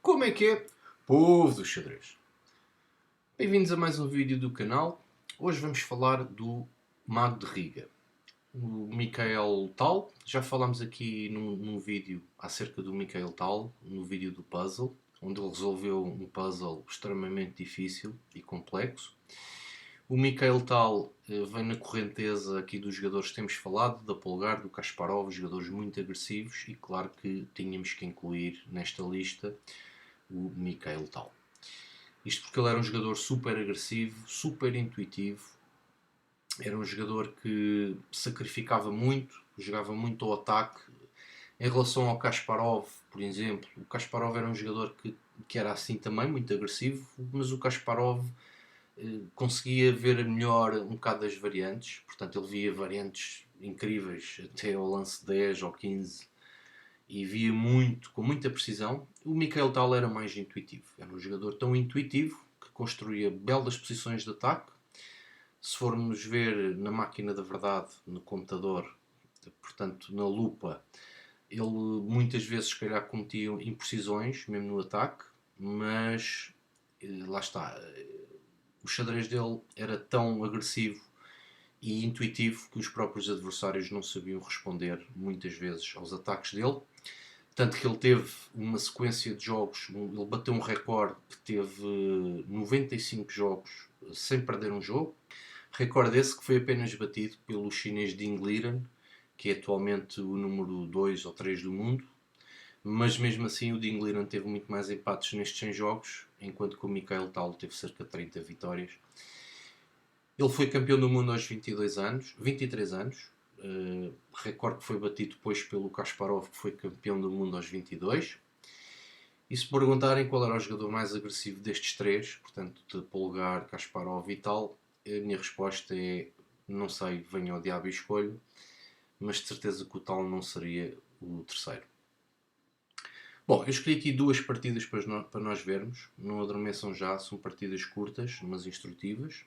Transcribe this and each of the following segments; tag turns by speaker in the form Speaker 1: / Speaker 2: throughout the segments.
Speaker 1: Como é que é, povo do xadrez? Bem-vindos a mais um vídeo do canal. Hoje vamos falar do Mago de Riga, o Mikhail Tal. Já falámos aqui num vídeo acerca do Mikhail Tal, no vídeo do puzzle, onde ele resolveu um puzzle extremamente difícil e complexo. O Mikhail Tal vem na correnteza aqui dos jogadores que temos falado, da Polgar, do Kasparov, jogadores muito agressivos, e claro que tínhamos que incluir nesta lista o Mikhail Tal. Isto porque ele era um jogador super agressivo, super intuitivo, era um jogador que sacrificava muito, jogava muito ao ataque. Em relação ao Kasparov, por exemplo, o Kasparov era um jogador que era assim também, muito agressivo, mas o Kasparov conseguia ver melhor um bocado das variantes, portanto ele via variantes incríveis até ao lance 10 ou 15 e via muito, com muita precisão. O Mikhail Tal era mais intuitivo, era um jogador tão intuitivo que construía belas posições de ataque. Se formos ver na máquina da verdade, no computador, portanto na lupa, ele muitas vezes se calhar cometia imprecisões, mesmo no ataque, mas lá está, o xadrez dele era tão agressivo e intuitivo que os próprios adversários não sabiam responder muitas vezes aos ataques dele. Tanto que ele teve uma sequência de jogos, ele bateu um recorde que teve 95 jogos sem perder um jogo. Recorde esse que foi apenas batido pelo chinês Ding Liren, que é atualmente o número 2 ou 3 do mundo. Mas mesmo assim o Ding Liren teve muito mais empates nestes 100 jogos, enquanto que o Mikhail Tal teve cerca de 30 vitórias. Ele foi campeão do mundo aos 22 anos, 23 anos. Recorde que foi batido depois pelo Kasparov, que foi campeão do mundo aos 22. E se perguntarem qual era o jogador mais agressivo destes três, portanto de Polgar, Kasparov e tal, a minha resposta é: não sei, venha ao diabo e escolho, mas de certeza que o tal não seria o terceiro. Bom, eu escolhi aqui duas partidas para nós vermos. Não adormeçam já, são partidas curtas, mas instrutivas.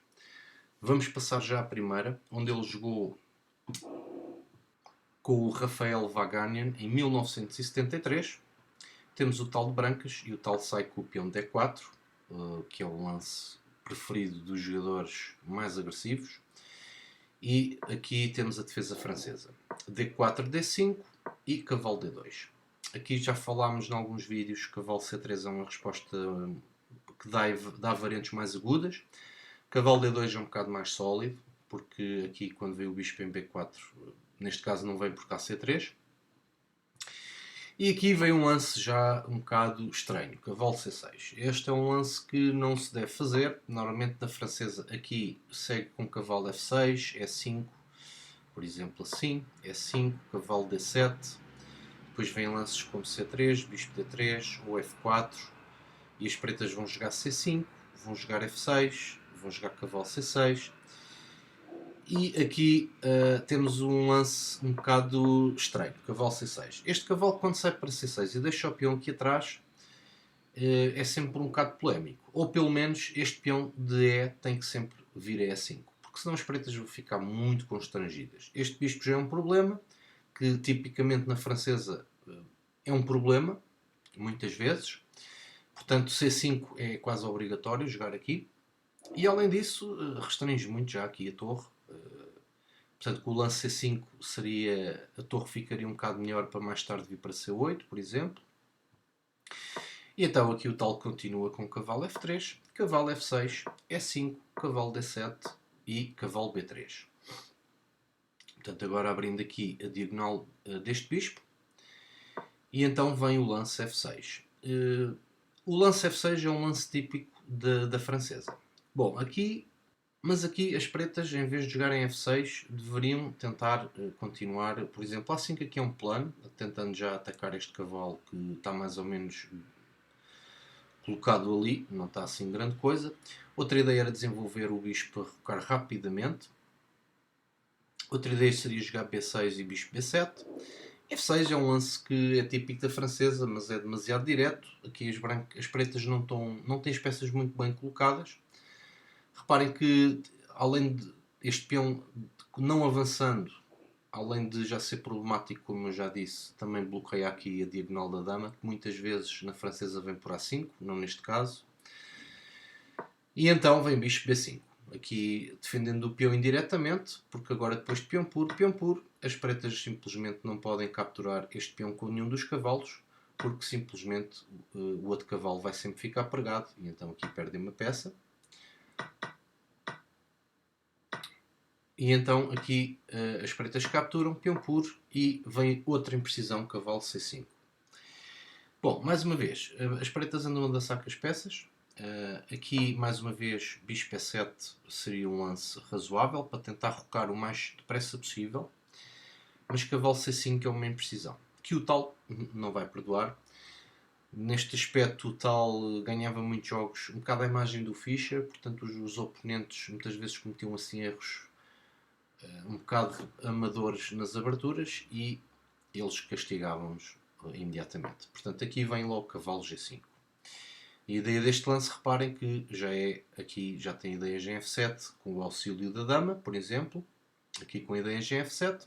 Speaker 1: Vamos passar já à primeira, onde ele jogou com o Rafael Vaganian em 1973. Temos o tal de brancas e o tal sai com o peão D4, que é o lance preferido dos jogadores mais agressivos. E aqui temos a defesa francesa. D4, D5 e cavalo D2. Aqui já falámos em alguns vídeos que cavalo C3 é uma resposta que dá variantes mais agudas. Cavalo D2 é um bocado mais sólido, porque aqui quando vem o bispo em B4, neste caso não vem por cá C3. E aqui vem um lance já um bocado estranho, cavalo C6. Este é um lance que não se deve fazer. Normalmente na francesa aqui segue com cavalo F6, E5, por exemplo assim, E5, cavalo D7. Depois vem lances como C3, bispo D3 ou F4. E as pretas vão jogar C5, vão jogar F6, vão jogar cavalo C6. E aqui temos um lance um bocado estranho, cavalo C6. Este cavalo, quando sai para C6 e deixa o peão aqui atrás, é sempre um bocado polémico. Ou pelo menos este peão de E tem que sempre vir a E5, porque senão as pretas vão ficar muito constrangidas. Este bispo já é um problema, que tipicamente na francesa é um problema, muitas vezes. Portanto, C5 é quase obrigatório jogar aqui. E além disso, restringe muito já aqui a torre. Portanto, com o lance C5 seria, a torre ficaria um bocado melhor para mais tarde vir para C8, por exemplo. E então aqui o tal continua com cavalo F3, cavalo F6, E5, cavalo D7 e cavalo B3. Portanto, agora abrindo aqui a diagonal deste bispo. E então vem o lance F6. O lance F6 é um lance típico da francesa. Bom, mas aqui as pretas, em vez de jogarem F6, deveriam tentar continuar. Por exemplo, A5 aqui é um plano, tentando já atacar este cavalo que está mais ou menos colocado ali, não está assim grande coisa. Outra ideia era desenvolver o bispo para recuar rapidamente. Outra ideia seria jogar B6 e bispo B7. F6 é um lance que é típico da francesa, mas é demasiado direto. Aqui as pretas não têm as peças muito bem colocadas. Reparem que, além de este peão não avançando, além de já ser problemático, como eu já disse, também bloqueia aqui a diagonal da dama, que muitas vezes na francesa vem por A5, não neste caso. E então vem bicho B5. Aqui defendendo o peão indiretamente, porque agora depois de peão puro, as pretas simplesmente não podem capturar este peão com nenhum dos cavalos, porque simplesmente o outro cavalo vai sempre ficar pregado, e então aqui perdem uma peça. E então aqui as pretas capturam, peão puro, e vem outra imprecisão, cavalo C5. Bom, mais uma vez, as pretas andam a dançar com as peças. Aqui, mais uma vez, bispo E7 seria um lance razoável para tentar rocar o mais depressa possível. Mas cavalo C5 é uma imprecisão, que o tal não vai perdoar. Neste aspecto, o tal ganhava muitos jogos, um bocado à imagem do Fischer, portanto os oponentes muitas vezes cometiam assim erros um bocado amadores nas aberturas e eles castigavam-nos imediatamente. Portanto, aqui vem logo cavalo G5. E a ideia deste lance, reparem que aqui já tem ideias em F7 com o auxílio da dama, por exemplo. Aqui com ideias em F7.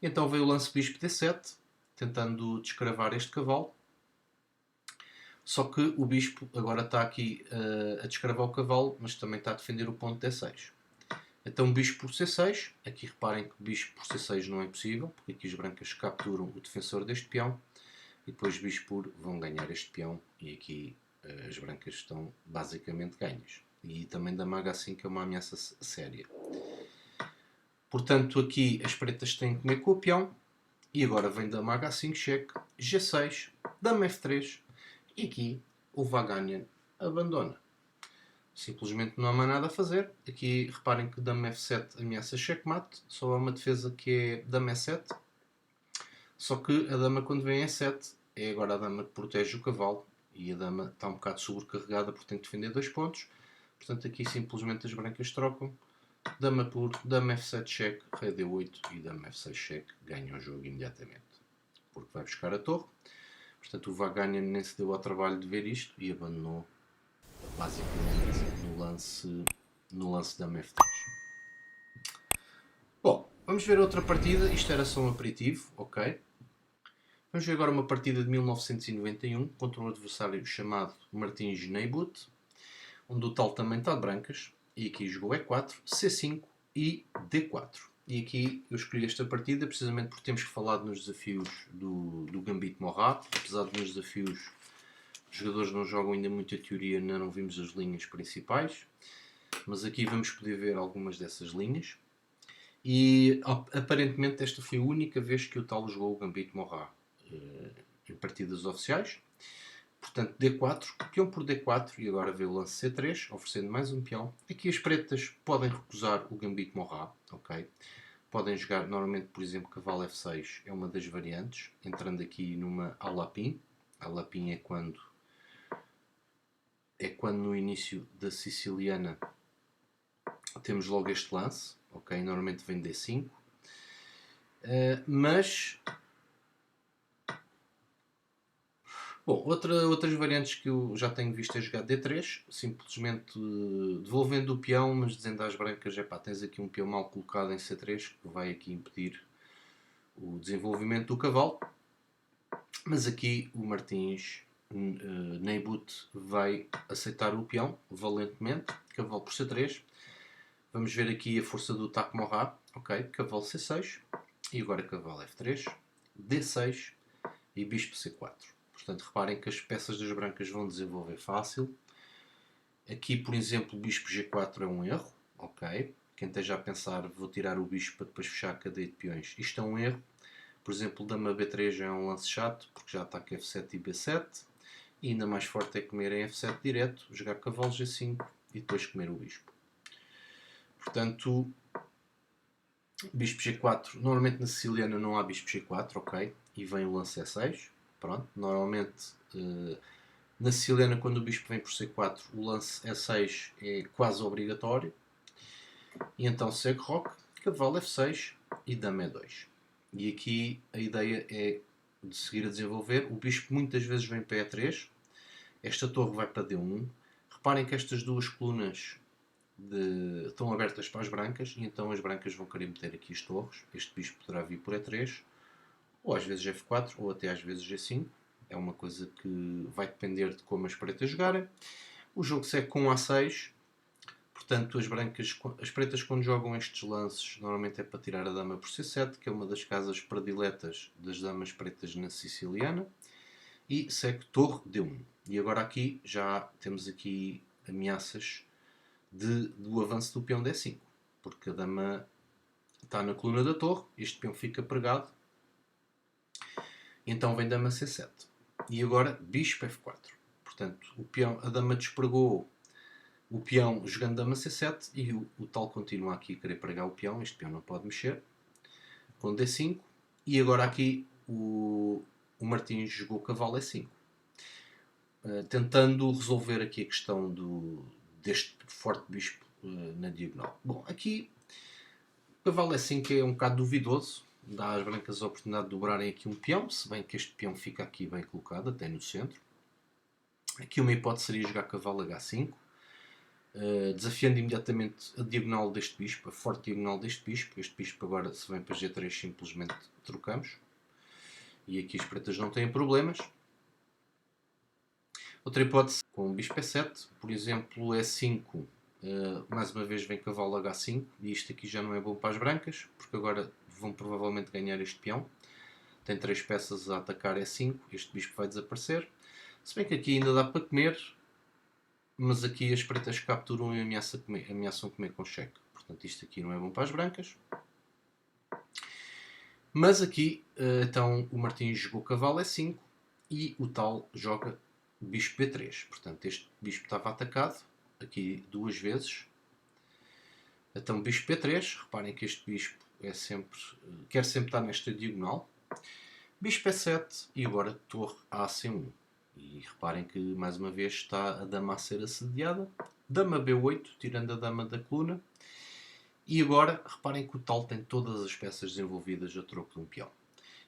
Speaker 1: Então veio o lance bispo D7, tentando descravar este cavalo. Só que o bispo agora está aqui a descravar o cavalo, mas também está a defender o ponto D6. Então bispo por C6. Aqui reparem que bispo por C6 não é possível, porque aqui as brancas capturam o defensor deste peão. E depois bispo por vão ganhar este peão. E aqui as brancas estão basicamente ganhas. E também dama H5 é uma ameaça séria. Portanto, aqui as pretas têm que comer com o peão. E agora vem dama H5, cheque, G6, dama F3. E aqui o Vaganyan abandona. Simplesmente não há mais nada a fazer. Aqui reparem que dama F7 ameaça checkmate. Só há uma defesa que é dama E7. Só que a dama quando vem E7 é agora a dama que protege o cavalo. E a dama está um bocado sobrecarregada porque tem que defender 2 pontos. Portanto aqui simplesmente as brancas trocam. Dama por dama F7 cheque, rei D8 e dama F6 cheque. Ganham o jogo imediatamente. Porque vai buscar a torre. Portanto o Vaganyan nem se deu ao trabalho de ver isto e abandonou basicamente no lance dama F3. Bom, vamos ver outra partida. Isto era só um aperitivo, ok? Vamos ver agora uma partida de 1991 contra um adversário chamado Martins Neibut, onde o tal também está de brancas, e aqui jogou E4, C5 e D4. E aqui eu escolhi esta partida precisamente porque temos falado nos desafios do Gambito Morrat, apesar de nos desafios os jogadores não jogam ainda muita teoria, ainda não vimos as linhas principais, mas aqui vamos poder ver algumas dessas linhas. E aparentemente esta foi a única vez que o tal jogou o Gambito Morrat em partidas oficiais. Portanto, D4, peão por D4 e agora veio o lance C3, oferecendo mais um peão. Aqui as pretas podem recusar o Gambito Morrat, ok? Podem jogar normalmente, por exemplo, cavalo F6 é uma das variantes, entrando aqui numa alapin. Alapin é quando no início da siciliana temos logo este lance, ok? Normalmente vem D5. Mas bom, outras variantes que eu já tenho visto é jogar D3, simplesmente devolvendo o peão, mas dizendo às brancas, tens aqui um peão mal colocado em C3 que vai aqui impedir o desenvolvimento do cavalo. Mas aqui o Martins Neibut vai aceitar o peão valentemente, cavalo por C3. Vamos ver aqui a força do Tac Morrat, ok? Cavalo C6 e agora cavalo F3, D6 e bispo C4. Portanto, reparem que as peças das brancas vão desenvolver fácil. Aqui, por exemplo, o bispo G4 é um erro, ok? Quem esteja a pensar, vou tirar o bispo para depois fechar a cadeia de peões. Isto é um erro. Por exemplo, dama B3 é um lance chato, porque já ataca F7 e B7. E ainda mais forte é comer em F7 direto, jogar cavalo G5 e depois comer o bispo. Portanto, bispo G4, normalmente na siciliana não há bispo G4, ok? E vem o lance E6. Pronto, normalmente na siciliana, quando o bispo vem por C4, o lance E6 é quase obrigatório. E então segue roque, cavalo F6 e dama E2. E aqui a ideia é de seguir a desenvolver. O bispo muitas vezes vem para E3. Esta torre vai para D1. Reparem que estas duas colunas estão abertas para as brancas, e então as brancas vão querer meter aqui as torres. Este bispo poderá vir por E3, ou às vezes F4, ou até às vezes G5. É uma coisa que vai depender de como as pretas jogarem. O jogo segue com A6. Portanto, as pretas, quando jogam estes lances, normalmente é para tirar a dama por C7, que é uma das casas prediletas das damas pretas na siciliana. E segue torre D1. E agora aqui já temos aqui ameaças do avanço do peão D5. Porque a dama está na coluna da torre, este peão fica pregado. Então vem dama C7. E agora bispo F4. Portanto, a dama despregou o peão jogando dama C7 e o tal continua aqui a querer pregar o peão. Este peão não pode mexer. Com D5. E agora aqui o Martins jogou cavalo E5. Tentando resolver aqui a questão deste forte bispo na diagonal. Bom, aqui o cavalo E5 é um bocado duvidoso. Dá às brancas a oportunidade de dobrarem aqui um peão, se bem que este peão fica aqui bem colocado, até no centro. Aqui uma hipótese seria jogar cavalo H5, desafiando imediatamente a diagonal deste bispo, a forte diagonal deste bispo. Este bispo agora, se vem para G3, simplesmente trocamos. E aqui as pretas não têm problemas. Outra hipótese com o bispo E7, por exemplo, E5, mais uma vez vem cavalo H5, e isto aqui já não é bom para as brancas, porque agora vão provavelmente ganhar este peão. Tem 3 peças a atacar E5, este bispo vai desaparecer. Se bem que aqui ainda dá para comer, mas aqui as pretas capturam e ameaçam comer com cheque. Portanto, isto aqui não é bom para as brancas. Mas aqui, então, o Martins jogou cavalo E5 e o tal joga bispo B3. Portanto, este bispo estava atacado aqui 2 vezes. Então, bispo B3. Reparem que este bispo quer sempre estar nesta diagonal. Bispo E7 e agora torre a C1. E reparem que, mais uma vez, está a dama a ser assediada. Dama B8, tirando a dama da coluna. E agora, reparem que o tal tem todas as peças desenvolvidas a troco de um peão.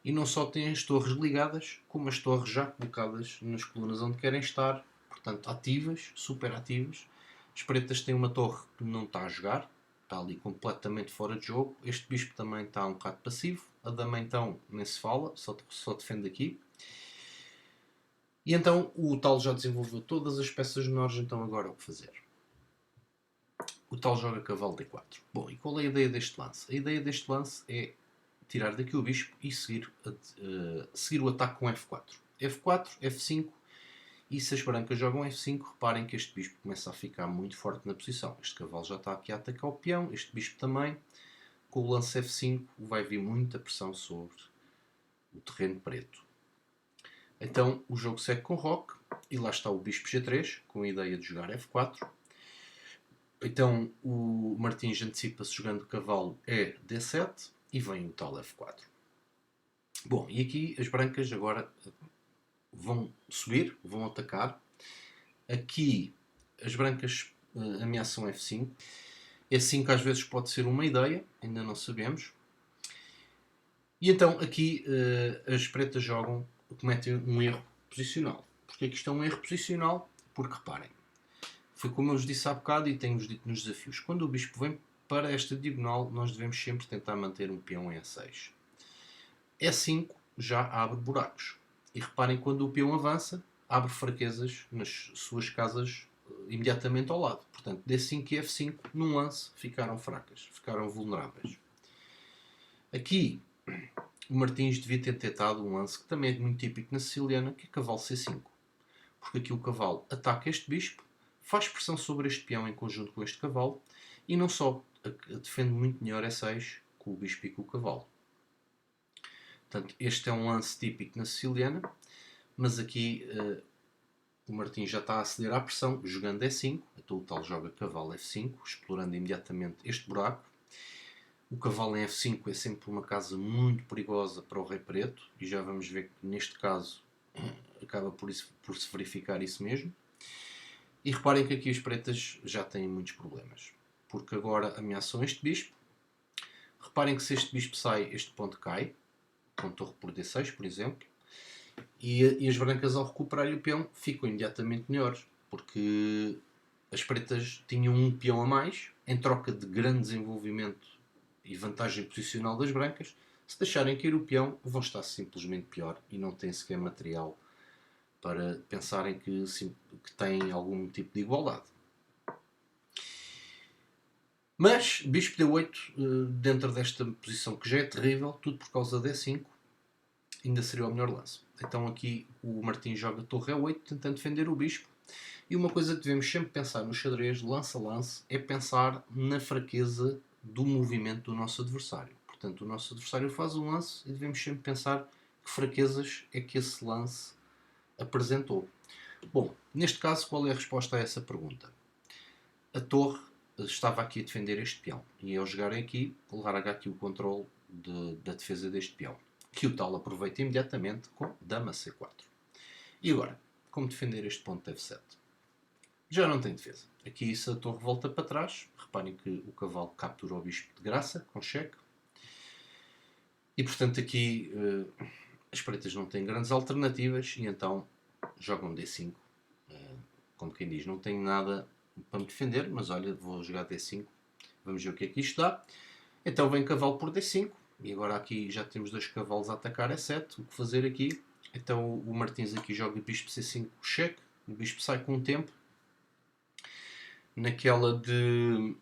Speaker 1: E não só tem as torres ligadas, como as torres já colocadas nas colunas onde querem estar. Portanto, ativas, super ativas. As pretas têm uma torre que não está a jogar. Está ali completamente fora de jogo. Este bispo também está um bocado passivo. A dama então nem se fala, só defende aqui. E então o tal já desenvolveu todas as peças menores, então agora o que fazer? O tal joga cavalo D4. Bom, e qual é a ideia deste lance? A ideia deste lance é tirar daqui o bispo e seguir o ataque com F4. F4, F5, e se as brancas jogam F5, reparem que este bispo começa a ficar muito forte na posição. Este cavalo já está aqui a atacar o peão, este bispo também. Com o lance F5 vai vir muita pressão sobre o terreno preto. Então o jogo segue com roque, e lá está o bispo G3, com a ideia de jogar F4. Então o Martins antecipa-se jogando cavalo E D7 e vem o tal F4. Bom, e aqui as brancas agora vão subir, vão atacar. Aqui as brancas ameaçam F5. F5 às vezes pode ser uma ideia, ainda não sabemos. E então aqui as pretas cometem um erro posicional. Porquê que isto é um erro posicional? Porque reparem, foi como eu vos disse há bocado e tenho-vos dito nos desafios. Quando o bispo vem para esta diagonal, nós devemos sempre tentar manter um peão em E6. E5 já abre buracos. E reparem, quando o peão avança, abre fraquezas nas suas casas imediatamente ao lado. Portanto, D5 e F5, num lance, ficaram fracas, ficaram vulneráveis. Aqui, o Martins devia ter tentado um lance que também é muito típico na siciliana, que é cavalo C5. Porque aqui o cavalo ataca este bispo, faz pressão sobre este peão em conjunto com este cavalo, e não só, defende muito melhor E6 com o bispo e com o cavalo. Portanto, este é um lance típico na siciliana, mas aqui o Martins já está a aceder à pressão, jogando E5, então o tal joga cavalo F5, explorando imediatamente este buraco. O cavalo em F5 é sempre uma casa muito perigosa para o rei preto, e já vamos ver que neste caso acaba por se verificar isso mesmo. E reparem que aqui as pretas já têm muitos problemas, porque agora ameaçam este bispo. Reparem que se este bispo sai, este ponto cai, com torre por D6, por exemplo, e as brancas ao recuperarem o peão ficam imediatamente melhores, porque as pretas tinham um peão a mais, em troca de grande desenvolvimento e vantagem posicional das brancas. Se deixarem cair o peão, vão estar simplesmente pior e não têm sequer material para pensarem que têm algum tipo de igualdade. Mas bispo d8, dentro desta posição que já é terrível, tudo por causa de d5, ainda seria o melhor lance. Então aqui o Martim joga torre e8, tentando defender o bispo. E uma coisa que devemos sempre pensar no xadrez, lance a lance, é pensar na fraqueza do movimento do nosso adversário. Portanto, o nosso adversário faz um lance e devemos sempre pensar que fraquezas é que esse lance apresentou. Bom, neste caso, qual é a resposta a essa pergunta? A torre estava aqui a defender este peão. E ao jogarem aqui, larga aqui o controle da defesa deste peão. Que o tal aproveita imediatamente com dama c4. E agora, como defender este ponto de f7? Já não tem defesa. Aqui, se a torre volta para trás, reparem que o cavalo captura o bispo de graça, com cheque. E, portanto, aqui as pretas não têm grandes alternativas e então jogam d5. Como quem diz, não tenho nada para me defender, mas olha, vou jogar d5. Vamos ver o que é que isto dá. Então vem cavalo por d5. E agora aqui já temos 2 cavalos a atacar e7. O que fazer aqui? Então o Martins aqui joga bispo c5 cheque. O bispo sai com um tempo. Naquela de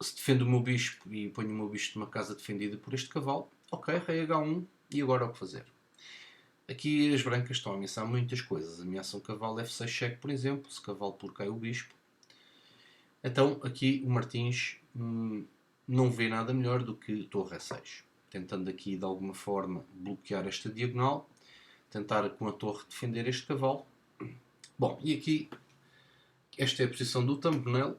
Speaker 1: se defende o meu bispo e ponho o meu bispo numa casa defendida por este cavalo. Ok, rei h1. E agora o que fazer? Aqui as brancas estão a ameaçar muitas coisas. Ameaçam cavalo f6 cheque, por exemplo. Se cavalo por cai o bispo. Então aqui o Martins não vê nada melhor do que torre e6. Tentando aqui de alguma forma bloquear esta diagonal. Tentar com a torre defender este cavalo. Bom, e aqui esta é a posição do thumbnail.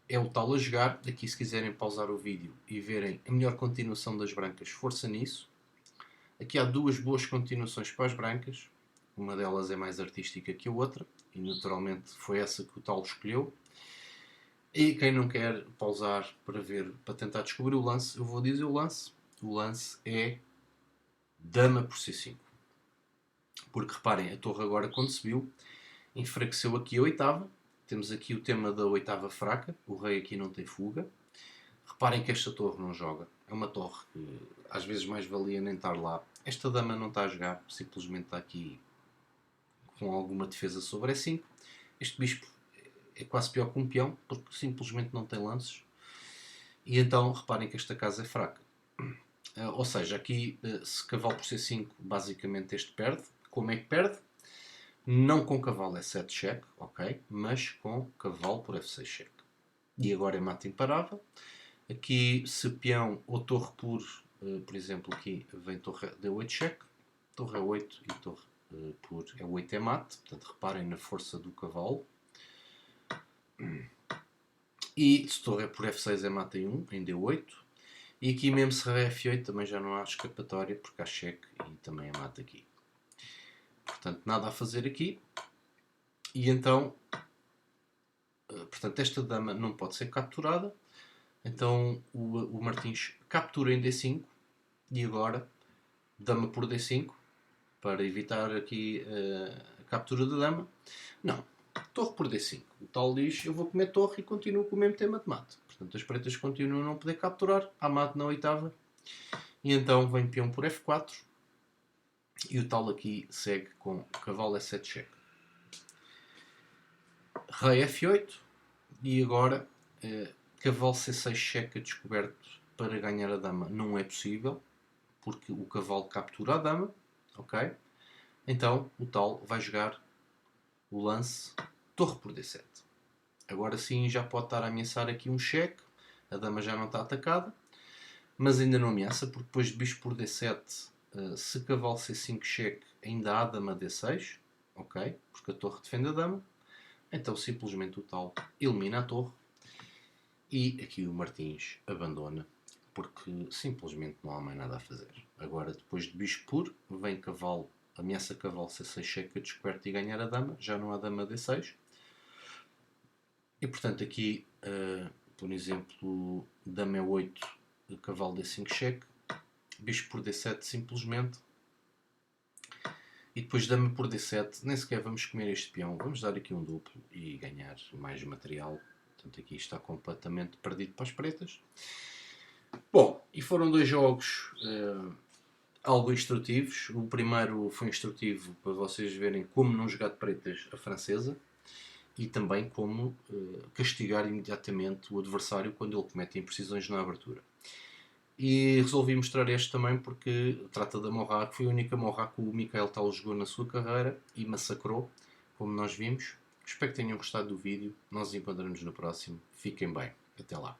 Speaker 1: É o tal a jogar. Aqui, se quiserem pausar o vídeo e verem a melhor continuação das brancas, força nisso. Aqui há 2 boas continuações para as brancas. Uma delas é mais artística que a outra. E naturalmente foi essa que o tal escolheu. E quem não quer pausar para ver, para tentar descobrir o lance, eu vou dizer o lance. O lance é dama por c5. Porque reparem, a torre agora quando subiu, enfraqueceu aqui a oitava. Temos aqui o tema da oitava fraca. O rei aqui não tem fuga. Reparem que esta torre não joga. É uma torre que às vezes mais valia nem estar lá. Esta dama não está a jogar. Simplesmente está aqui com alguma defesa sobre E5. Este bispo é quase pior que um peão, porque simplesmente não tem lances. E então reparem que esta casa é fraca. Ou seja, aqui se cavalo por C5, basicamente este perde. Como é que perde? Não com cavalo E7 cheque, ok? Mas com cavalo por F6 cheque. E agora é mata imparável. Aqui se peão ou torre por exemplo, aqui vem torre D8 cheque, torre E8 e torre por E8 é mate. Portanto, reparem na força do cavalo. E se torre por F6 é mata em 1, em D8. E aqui mesmo se rei F8 também já não há escapatória, porque há cheque e também é mata aqui. Portanto, nada a fazer aqui. E então, portanto, esta dama não pode ser capturada. Então o Martins captura em D5 e agora dama por D5 para evitar aqui a captura da dama. Não, torre por D5. O tal diz, eu vou comer torre e continuo com o mesmo tema de mate. Portanto, as pretas continuam a não poder capturar. Há mate na oitava. E então vem peão por F4. E o tal aqui segue com cavalo E7 cheque. Rei F8. E agora cavalo C6 cheque a descoberto para ganhar a dama não é possível. Porque o cavalo captura a dama. Ok? Então o tal vai jogar o lance torre por D7. Agora sim já pode estar a ameaçar aqui um cheque. A dama já não está atacada. Mas ainda não ameaça, porque depois de bispo por D7, se cavalo C5 cheque, ainda há dama D6. Ok? Porque a torre defende a dama. Então simplesmente o tal elimina a torre. E aqui o Martins abandona. Porque simplesmente não há mais nada a fazer. Agora depois de bispo puro, vem cavalo. Ameaça cavalo C6 cheque a descoberto e ganhar a dama. Já não há dama D6. E portanto aqui, por exemplo, dama E8, cavalo D5 cheque, bispo por D7 simplesmente. E depois dama por D7, nem sequer vamos comer este peão, vamos dar aqui um duplo e ganhar mais material. Portanto, aqui está completamente perdido para as pretas. Bom, e foram dois jogos algo instrutivos. O primeiro foi instrutivo para vocês verem como não jogar de pretas a francesa e também como castigar imediatamente o adversário quando ele comete imprecisões na abertura. E resolvi mostrar este também porque trata da Morra, que foi a única Morra que o Mikael Tal jogou na sua carreira e massacrou, como nós vimos. Espero que tenham gostado do vídeo. Nós nos encontramos no próximo. Fiquem bem. Até lá.